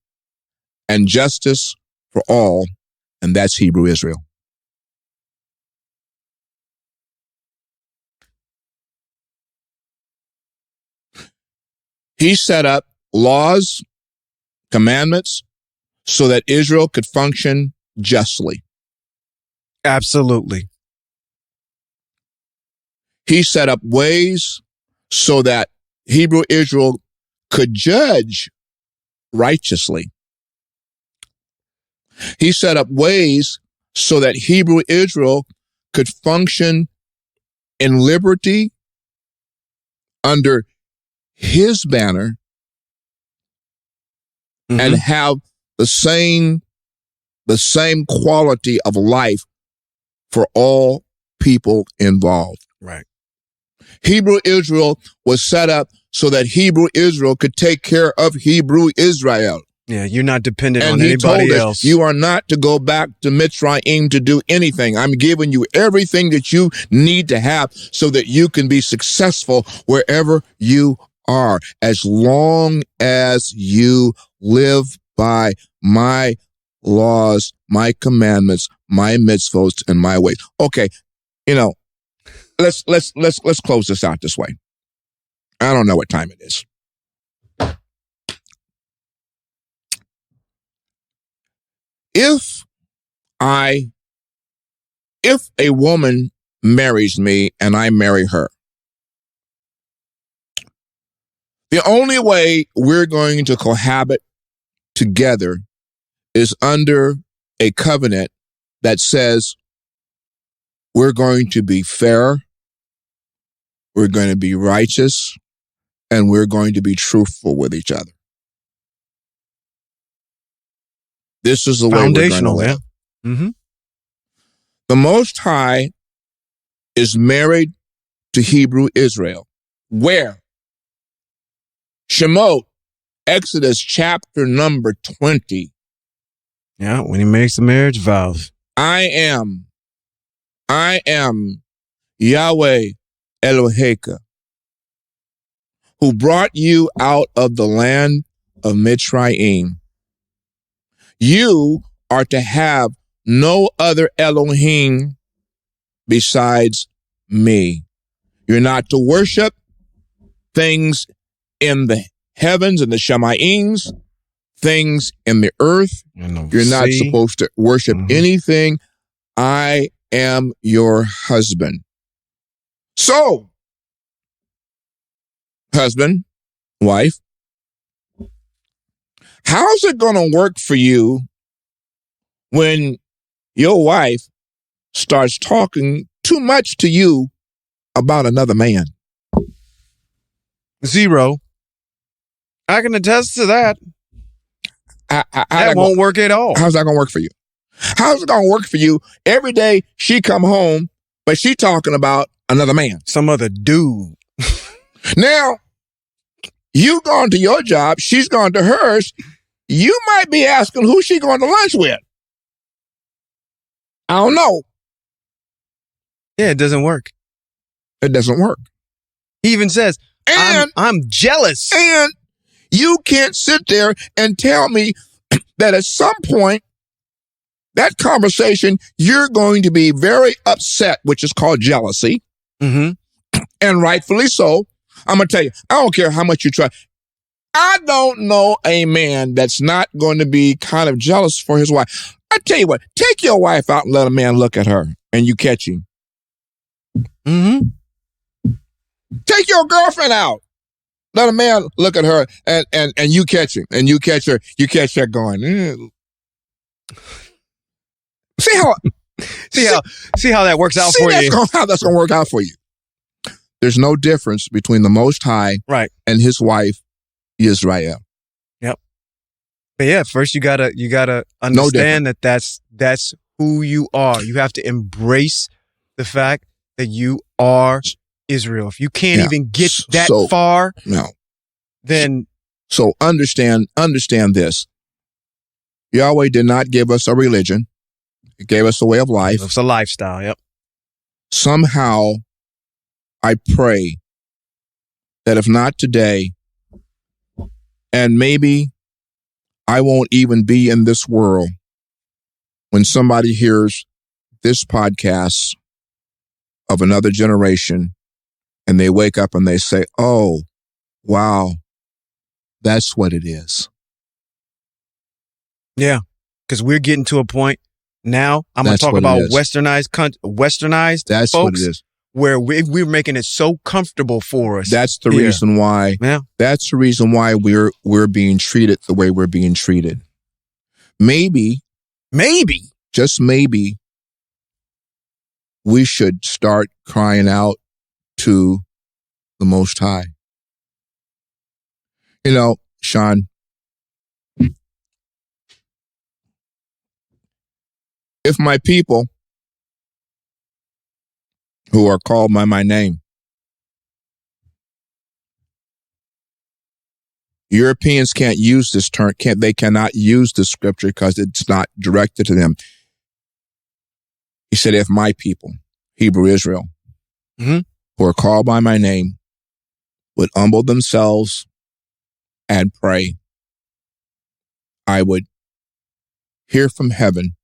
Speaker 2: and justice for all, and that's Hebrew Israel. He set up laws, commandments, so that Israel could function justly.
Speaker 1: Absolutely.
Speaker 2: He set up ways so that Hebrew Israel could judge righteously. He set up ways so that Hebrew Israel could function in liberty under his banner and have the same quality of life for all people involved.
Speaker 1: Right.
Speaker 2: Hebrew Israel was set up so that Hebrew Israel could take care of Hebrew Israel.
Speaker 1: Yeah, you're not dependent
Speaker 2: And
Speaker 1: on
Speaker 2: he
Speaker 1: anybody
Speaker 2: told
Speaker 1: else.
Speaker 2: us, you are not to go back to Mitzrayim to do anything. I'm giving you everything that you need to have so that you can be successful wherever you are, as long as you live by my laws, my commandments, my mitzvot, and my ways. Okay, let's close this out this way. I don't know what time it is. If a woman marries me and I marry her, the only way we're going to cohabit together is under a covenant that says we're going to be fair, we're going to be righteous, and we're going to be truthful with each other. This is the way we're going to live.
Speaker 1: Mm-hmm.
Speaker 2: The Most High is married to Hebrew Israel. Where? Shemot, Exodus chapter number 20.
Speaker 1: Yeah, when he makes the marriage vows.
Speaker 2: I am Yahweh Eloheka, who brought you out of the land of Mitzrayim. You are to have no other Elohim besides me. You're not to worship things in the heavens and the Shemaims, things in the earth. You're not supposed to worship anything. I am your husband. So, husband, wife, how's it going to work for you when your wife starts talking too much to you about another man?
Speaker 1: Zero. I can attest to that. That won't work at all.
Speaker 2: How's that going to work for you? How's it going to work for you? Every day she come home, but she talking about another man.
Speaker 1: Some other dude.
Speaker 2: Now, you going to your job, she's going to hers. You might be asking who she going to lunch with. I don't know.
Speaker 1: Yeah, it doesn't work.
Speaker 2: It doesn't work.
Speaker 1: He even says, I'm jealous.
Speaker 2: And you can't sit there and tell me that at some point, that conversation, you're going to be very upset, which is called jealousy.
Speaker 1: Mm-hmm.
Speaker 2: And rightfully so. I'm going to tell you, I don't care how much you try. I don't know a man that's not going to be kind of jealous for his wife. I tell you what, take your wife out and let a man look at her and you catch him.
Speaker 1: Mm-hmm.
Speaker 2: Take your girlfriend out. Let a man look at her and you catch him and you catch her going. See how
Speaker 1: that works out for you.
Speaker 2: How that's going to work out for you. There's no difference between the Most High and his wife, Israel.
Speaker 1: Yep. But yeah, first you gotta understand that's who you are. You have to embrace the fact that you are Israel. If you can't even get that far, then
Speaker 2: so understand this. Yahweh did not give us a religion. He gave us a way of life.
Speaker 1: It's a lifestyle. Yep.
Speaker 2: Somehow, I pray that if not today, and maybe I won't even be in this world when somebody hears this podcast of another generation and they wake up and they say, oh, wow, that's what it is.
Speaker 1: Yeah, because we're getting to a point now. I'm going to talk about westernized
Speaker 2: that's
Speaker 1: folks,
Speaker 2: what it is.
Speaker 1: Where we're making it so comfortable for us.
Speaker 2: That's the reason why.
Speaker 1: Yeah.
Speaker 2: That's the reason why we're being treated the way we're being treated. Maybe, just maybe, we should start crying out to the Most High. You know, Sean, if my people who are called by my name, Europeans can't use this term, they cannot use this scripture because it's not directed to them. He said, if my people, Hebrew Israel, who are called by my name, would humble themselves and pray, I would hear from heaven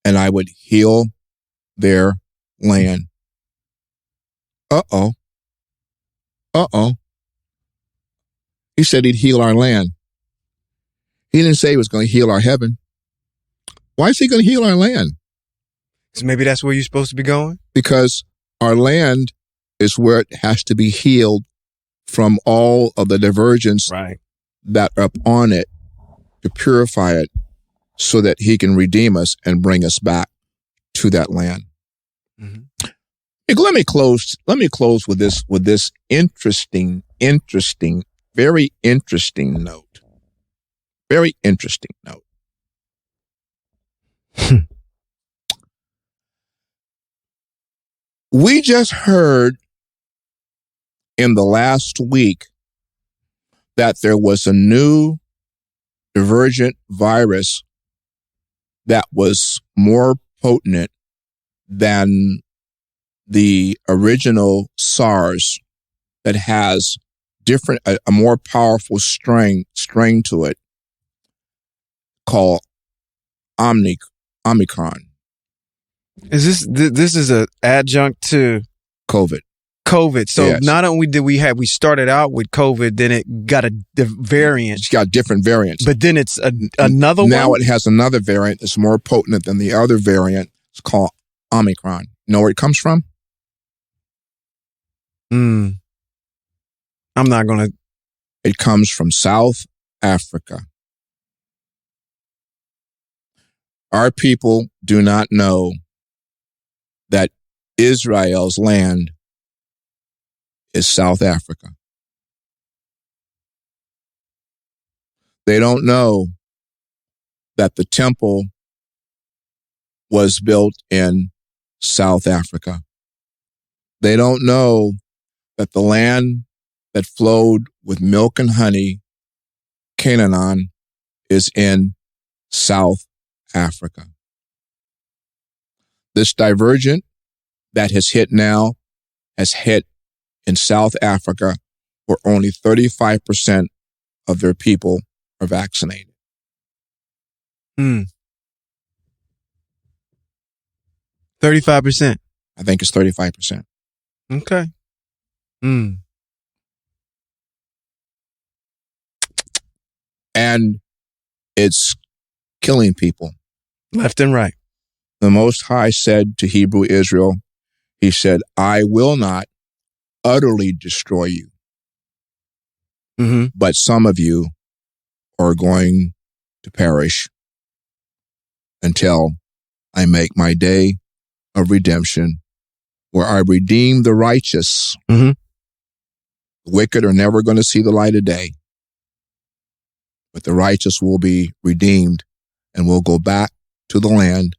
Speaker 2: and I would heal their land. Uh-oh. He said he'd heal our land. He didn't say he was going to heal our heaven. Why is he going to heal our land?
Speaker 1: So maybe that's where you're supposed to be going?
Speaker 2: Because our land is where it has to be healed from all of the divergence that are upon it to purify it so that he can redeem us and bring us back to that land. Mm-hmm. Let me close with this interesting, very interesting note. Very interesting note. We just heard in the last week that there was a new divergent virus that was more potent than the original SARS, that has a more powerful strain to it, called Omicron.
Speaker 1: Is this is an adjunct to
Speaker 2: COVID?
Speaker 1: So
Speaker 2: yes.
Speaker 1: Not only did we started out with COVID, then it got a variant.
Speaker 2: It's got different variants.
Speaker 1: But then it's another one?
Speaker 2: Now it has another variant that's more potent than the other variant. It's called Omicron. You know where it comes from?
Speaker 1: I'm not going to.
Speaker 2: It comes from South Africa. Our people do not know that Israel's land is South Africa. They don't know that the temple was built in South Africa. They don't know that the land that flowed with milk and honey, Canaan, is in South Africa. This divergent that has hit now has hit in South Africa, where only 35% of their people are vaccinated.
Speaker 1: 35%?
Speaker 2: I think it's 35%.
Speaker 1: Okay.
Speaker 2: And it's killing people.
Speaker 1: Left and right.
Speaker 2: The Most High said to Hebrew Israel, he said, I will not utterly destroy you. But some of you are going to perish until I make my day of redemption, where I redeem the righteous. The wicked are never going to see the light of day, but the righteous will be redeemed and will go back to the land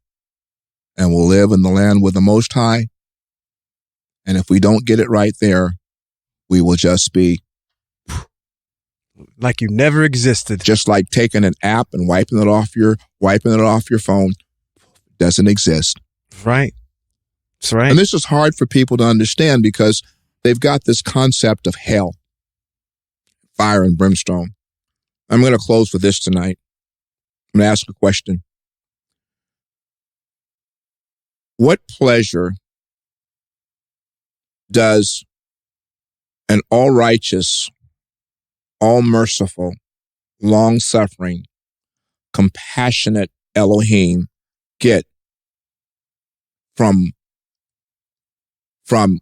Speaker 2: and will live in the land with the Most High. And if we don't get it right there, we will just be
Speaker 1: Like you never existed.
Speaker 2: Just like taking an app and wiping it off your phone. Doesn't exist.
Speaker 1: Right. That's right.
Speaker 2: And this is hard for people to understand because they've got this concept of hell, fire and brimstone. I'm going to close with this tonight. I'm going to ask a question. What pleasure does an all-righteous, all-merciful, long-suffering, compassionate Elohim get from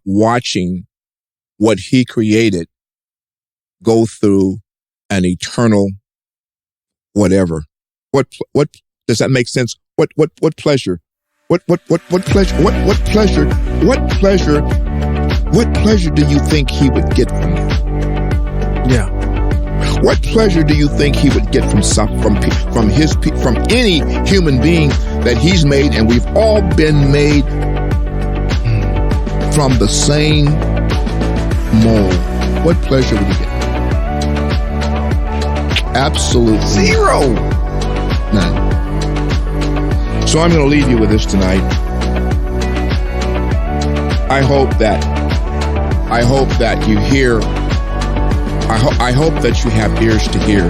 Speaker 2: watching what he created go through an eternal whatever? What does that make sense? What pleasure? What pleasure do you think he would get from that?
Speaker 1: Yeah.
Speaker 2: What pleasure do you think he would get from any human being that he's made? And we've all been made from the same mold. What pleasure would he get? Absolutely
Speaker 1: Zero.
Speaker 2: none. So I'm going to leave you with this tonight. I hope that you hear. I hope that you have ears to hear.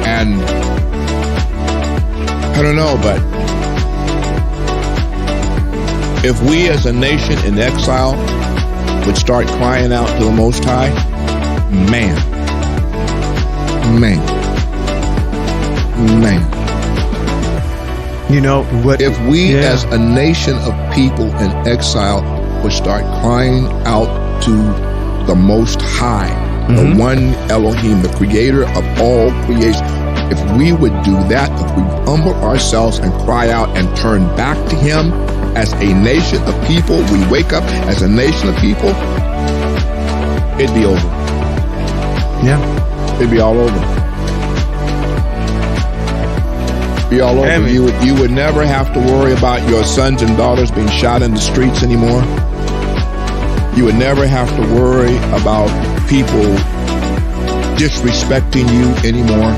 Speaker 2: And I don't know, but if we as a nation in exile would start crying out to the Most High, man.
Speaker 1: You know what?
Speaker 2: If we as a nation of people in exile would start crying out to the Most High, the one Elohim, the creator of all creation, if we would do that, if we humble ourselves and cry out and turn back to him as a nation of people, we wake up as a nation of people, it'd be over.
Speaker 1: Yeah.
Speaker 2: It'd be all over. Be all over.
Speaker 1: Amen.
Speaker 2: You would never have to worry about your sons and daughters being shot in the streets anymore. You would never have to worry about people disrespecting you anymore.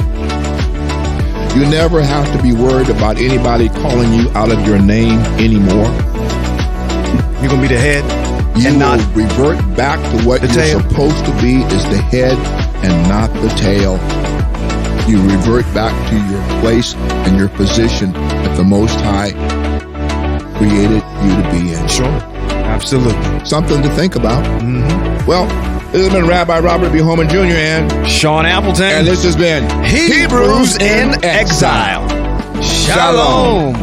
Speaker 2: You never have to be worried about anybody calling you out of your name anymore.
Speaker 1: You're going to be the head.
Speaker 2: You
Speaker 1: and
Speaker 2: will
Speaker 1: not
Speaker 2: revert back to what you're
Speaker 1: tail.
Speaker 2: supposed to be, is the head and not the tail. You revert back to your place and your position that the Most High created you to be in.
Speaker 1: Sure. Absolutely.
Speaker 2: Something to think about.
Speaker 1: Mm-hmm.
Speaker 2: Well, this has been Rabbi Robert B. Holman Jr. and
Speaker 1: Sean Appleton.
Speaker 2: this has been
Speaker 1: Hebrews in Exile. Shalom.